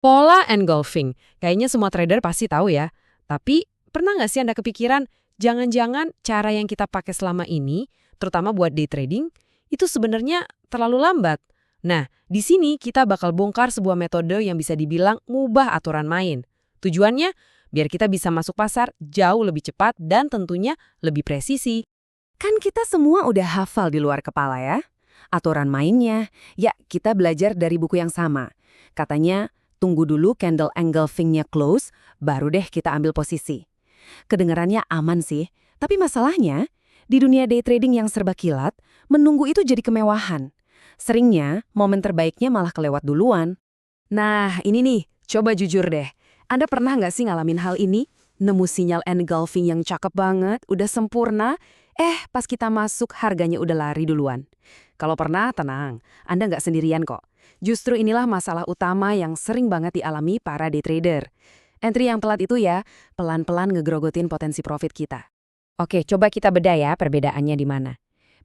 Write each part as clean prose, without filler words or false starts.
Pola engulfing. Kayaknya semua trader pasti tahu ya. Tapi pernah nggak sih Anda kepikiran, jangan-jangan cara yang kita pakai selama ini, terutama buat day trading, itu sebenarnya terlalu lambat. Nah, di sini kita bakal bongkar sebuah metode yang bisa dibilang ngubah aturan main. Tujuannya, biar kita bisa masuk pasar jauh lebih cepat dan tentunya lebih presisi. Kan kita semua udah hafal di luar kepala ya. Aturan mainnya, ya kita belajar dari buku yang sama. Katanya, tunggu dulu candle engulfing-nya close, baru deh kita ambil posisi. Kedengarannya aman sih, tapi masalahnya, di dunia day trading yang serba kilat, menunggu itu jadi kemewahan. Seringnya, momen terbaiknya malah kelewat duluan. Nah, ini nih, coba jujur deh. Anda pernah nggak sih ngalamin hal ini? Nemu sinyal engulfing yang cakep banget, udah sempurna, pas kita masuk harganya udah lari duluan. Kalau pernah, tenang, Anda nggak sendirian kok. Justru inilah masalah utama yang sering banget dialami para day trader. Entry yang telat itu ya, pelan-pelan ngegrogotin potensi profit kita. Oke, coba kita bedah ya perbedaannya di mana.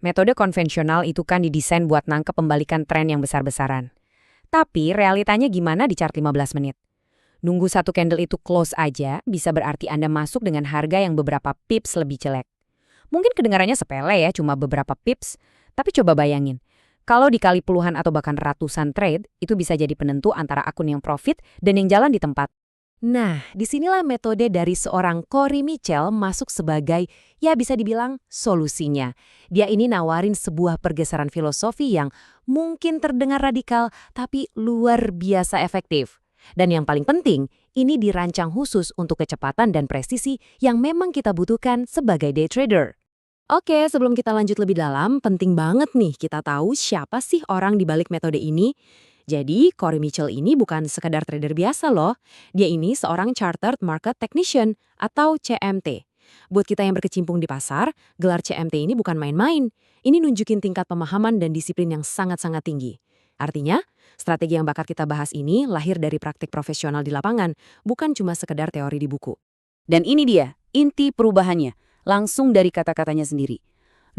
Metode konvensional itu kan didesain buat nangkep pembalikan tren yang besar-besaran. Tapi realitanya gimana di chart 15 menit? Nunggu satu candle itu close aja bisa berarti Anda masuk dengan harga yang beberapa pips lebih jelek. Mungkin kedengarannya sepele ya, cuma beberapa pips. Tapi coba bayangin, kalau dikali puluhan atau bahkan ratusan trade, itu bisa jadi penentu antara akun yang profit dan yang jalan di tempat. Nah, disinilah metode dari seorang Cory Mitchell masuk sebagai, ya bisa dibilang, solusinya. Dia ini nawarin sebuah pergeseran filosofi yang mungkin terdengar radikal, tapi luar biasa efektif. Dan yang paling penting, ini dirancang khusus untuk kecepatan dan presisi yang memang kita butuhkan sebagai day trader. Oke, sebelum kita lanjut lebih dalam, penting banget nih kita tahu siapa sih orang di balik metode ini. Jadi, Cory Mitchell ini bukan sekadar trader biasa loh. Dia ini seorang Chartered Market Technician atau CMT. Buat kita yang berkecimpung di pasar, gelar CMT ini bukan main-main. Ini nunjukin tingkat pemahaman dan disiplin yang sangat-sangat tinggi. Artinya, strategi yang bakal kita bahas ini lahir dari praktik profesional di lapangan, bukan cuma sekedar teori di buku. Dan ini dia, inti perubahannya, langsung dari kata-katanya sendiri.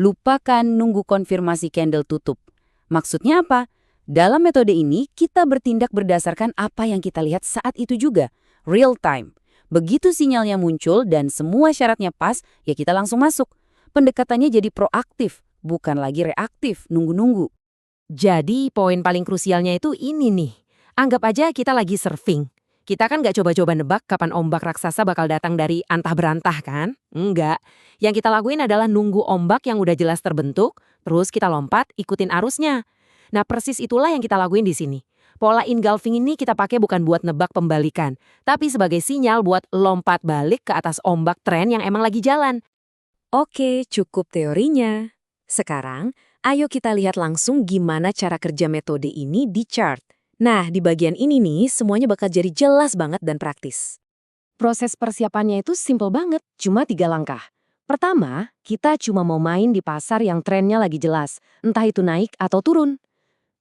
Lupakan nunggu konfirmasi candle tutup. Maksudnya apa? Dalam metode ini, kita bertindak berdasarkan apa yang kita lihat saat itu juga, real time. Begitu sinyalnya muncul dan semua syaratnya pas, ya kita langsung masuk. Pendekatannya jadi proaktif, bukan lagi reaktif, nunggu-nunggu. Jadi, poin paling krusialnya itu ini nih. Anggap aja kita lagi surfing. Kita kan nggak coba-coba nebak kapan ombak raksasa bakal datang dari antah berantah kan? Enggak. Yang kita lakuin adalah nunggu ombak yang udah jelas terbentuk, terus kita lompat, ikutin arusnya. Nah, persis itulah yang kita lakuin di sini. Pola engulfing ini kita pakai bukan buat nebak pembalikan, tapi sebagai sinyal buat lompat balik ke atas ombak tren yang emang lagi jalan. Oke, cukup teorinya. Sekarang, ayo kita lihat langsung gimana cara kerja metode ini di chart. Nah, di bagian ini nih, semuanya bakal jadi jelas banget dan praktis. Proses persiapannya itu simple banget, cuma 3 langkah. Pertama, kita cuma mau main di pasar yang trennya lagi jelas, entah itu naik atau turun.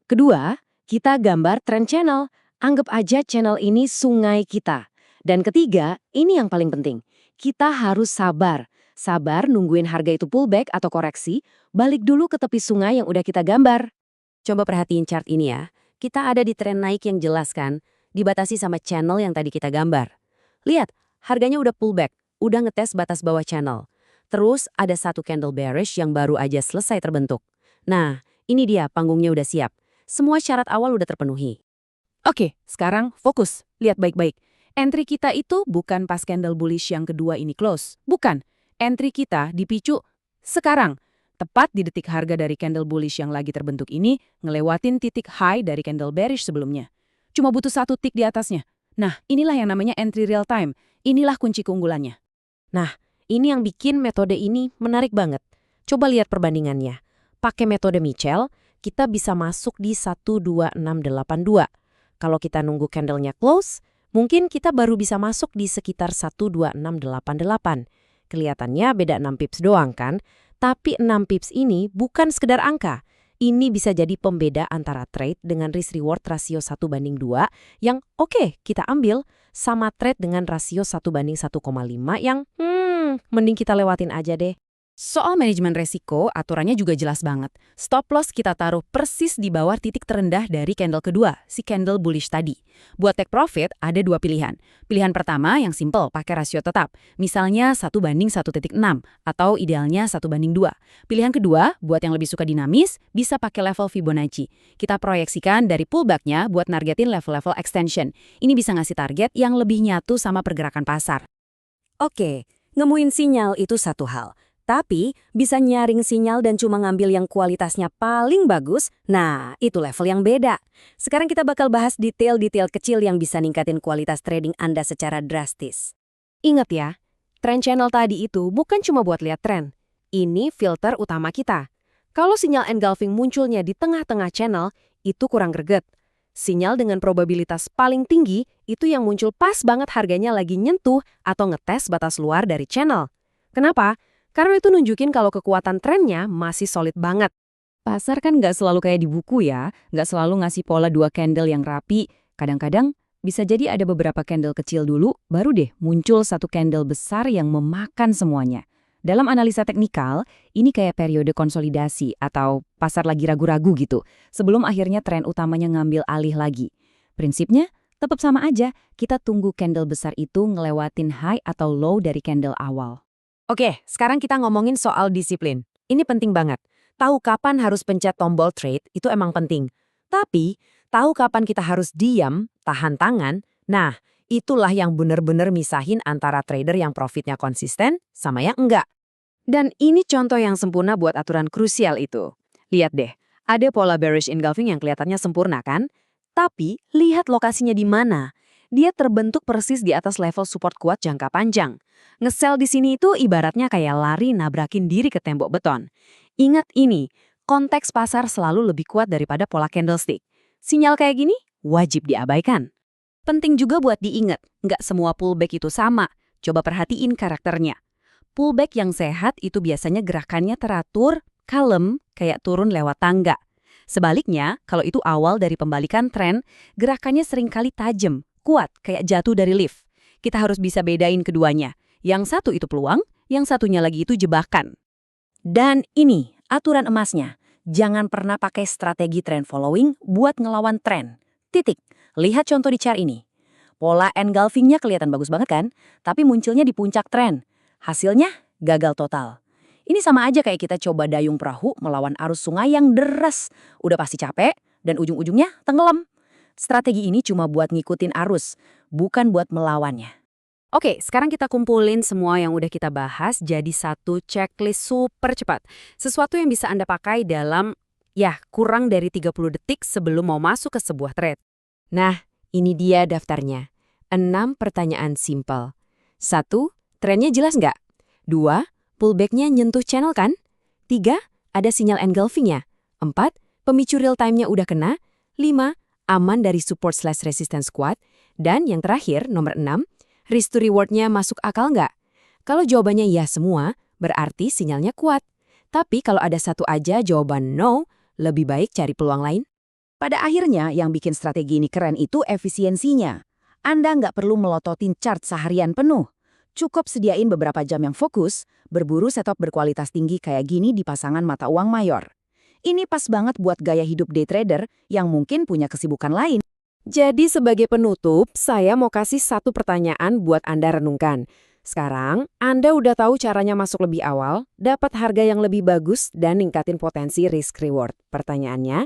Kedua, kita gambar trend channel, anggap aja channel ini sungai kita. Dan ketiga, ini yang paling penting, kita harus sabar. Sabar nungguin harga itu pullback atau koreksi, balik dulu ke tepi sungai yang udah kita gambar. Coba perhatiin chart ini ya. Kita ada di tren naik yang jelas kan, dibatasi sama channel yang tadi kita gambar. Lihat, harganya udah pullback, udah ngetes batas bawah channel. Terus ada satu candle bearish yang baru aja selesai terbentuk. Nah, ini dia panggungnya udah siap. Semua syarat awal udah terpenuhi. Oke, sekarang fokus. Lihat baik-baik. Entry kita itu bukan pas candle bullish yang kedua ini close. Bukan. Entry kita dipicu sekarang. Tepat di detik harga dari candle bullish yang lagi terbentuk ini ngelewatin titik high dari candle bearish sebelumnya. Cuma butuh satu tick di atasnya. Nah, inilah yang namanya entry real time. Inilah kunci keunggulannya. Nah, ini yang bikin metode ini menarik banget. Coba lihat perbandingannya. Pakai metode Mitchell, kita bisa masuk di 12682. Kalau kita nunggu candlenya close, mungkin kita baru bisa masuk di sekitar 12688. Kelihatannya beda 6 pips doang kan? Tapi 6 pips ini bukan sekedar angka. Ini bisa jadi pembeda antara trade dengan risk-reward rasio 1:2 yang oke, kita ambil, sama trade dengan rasio 1:1,5 yang mending kita lewatin aja deh. Soal manajemen resiko, aturannya juga jelas banget. Stop loss kita taruh persis di bawah titik terendah dari candle kedua, si candle bullish tadi. Buat take profit, ada dua pilihan. Pilihan pertama yang simple, pakai rasio tetap. Misalnya 1:1.6, atau idealnya 1:2. Pilihan kedua, buat yang lebih suka dinamis, bisa pakai level Fibonacci. Kita proyeksikan dari pullback-nya buat nargetin level-level extension. Ini bisa ngasih target yang lebih nyatu sama pergerakan pasar. Oke, nemuin sinyal itu satu hal. Tapi, bisa nyaring sinyal dan cuma ngambil yang kualitasnya paling bagus, nah itu level yang beda. Sekarang kita bakal bahas detail-detail kecil yang bisa ningkatin kualitas trading Anda secara drastis. Ingat ya, trend channel tadi itu bukan cuma buat lihat tren. Ini filter utama kita. Kalau sinyal engulfing munculnya di tengah-tengah channel, itu kurang greget. Sinyal dengan probabilitas paling tinggi itu yang muncul pas banget harganya lagi nyentuh atau ngetes batas luar dari channel. Kenapa? Karena itu nunjukin kalau kekuatan trennya masih solid banget. Pasar kan nggak selalu kayak di buku ya, nggak selalu ngasih pola dua candle yang rapi. Kadang-kadang bisa jadi ada beberapa candle kecil dulu, baru deh muncul satu candle besar yang memakan semuanya. Dalam analisa teknikal, ini kayak periode konsolidasi atau pasar lagi ragu-ragu gitu, sebelum akhirnya tren utamanya ngambil alih lagi. Prinsipnya tetap sama aja, kita tunggu candle besar itu ngelewatin high atau low dari candle awal. Oke, sekarang kita ngomongin soal disiplin. Ini penting banget. Tahu kapan harus pencet tombol trade itu emang penting. Tapi, tahu kapan kita harus diam, tahan tangan, nah itulah yang benar-benar misahin antara trader yang profitnya konsisten sama yang enggak. Dan ini contoh yang sempurna buat aturan krusial itu. Lihat deh, ada pola bearish engulfing yang kelihatannya sempurna kan? Tapi, lihat lokasinya di mana. Dia terbentuk persis di atas level support kuat jangka panjang. Nge-sell di sini itu ibaratnya kayak lari nabrakin diri ke tembok beton. Ingat ini, konteks pasar selalu lebih kuat daripada pola candlestick. Sinyal kayak gini wajib diabaikan. Penting juga buat diingat, nggak semua pullback itu sama. Coba perhatiin karakternya. Pullback yang sehat itu biasanya gerakannya teratur, kalem, kayak turun lewat tangga. Sebaliknya, kalau itu awal dari pembalikan tren, gerakannya seringkali tajam, kuat, kayak jatuh dari lift. Kita harus bisa bedain keduanya. Yang satu itu peluang, yang satunya lagi itu jebakan. Dan ini, aturan emasnya. Jangan pernah pakai strategi trend following buat ngelawan tren. Titik. Lihat contoh di chart ini. Pola engulfing-nya kelihatan bagus banget kan? Tapi munculnya di puncak tren. Hasilnya gagal total. Ini sama aja kayak kita coba dayung perahu melawan arus sungai yang deras. Udah pasti capek, dan ujung-ujungnya tenggelam. Strategi ini cuma buat ngikutin arus, bukan buat melawannya. Oke, sekarang kita kumpulin semua yang udah kita bahas jadi satu checklist super cepat. Sesuatu yang bisa Anda pakai dalam, kurang dari 30 detik sebelum mau masuk ke sebuah trade. Nah, ini dia daftarnya. 6 pertanyaan simple. 1. Trennya jelas nggak? 2. Pullback-nya nyentuh channel kan? 3. Ada sinyal engulfing-nya? 4. Pemicu real time-nya udah kena? 5. Aman dari support/resistance kuat? Dan yang terakhir, nomor 6. Risk to reward-nya masuk akal nggak? Kalau jawabannya ya semua, berarti sinyalnya kuat. Tapi kalau ada satu aja jawaban no, lebih baik cari peluang lain. Pada akhirnya, yang bikin strategi ini keren itu efisiensinya. Anda nggak perlu melototin chart seharian penuh. Cukup sediain beberapa jam yang fokus, berburu setup berkualitas tinggi kayak gini di pasangan mata uang mayor. Ini pas banget buat gaya hidup day trader yang mungkin punya kesibukan lain. Jadi sebagai penutup, saya mau kasih satu pertanyaan buat Anda renungkan. Sekarang, Anda udah tahu caranya masuk lebih awal, dapat harga yang lebih bagus, dan ningkatin potensi risk-reward. Pertanyaannya,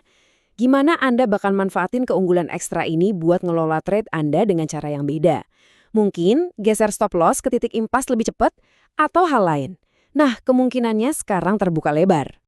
gimana Anda bakal manfaatin keunggulan ekstra ini buat ngelola trade Anda dengan cara yang beda? Mungkin geser stop loss ke titik impas lebih cepat, atau hal lain. Nah, kemungkinannya sekarang terbuka lebar.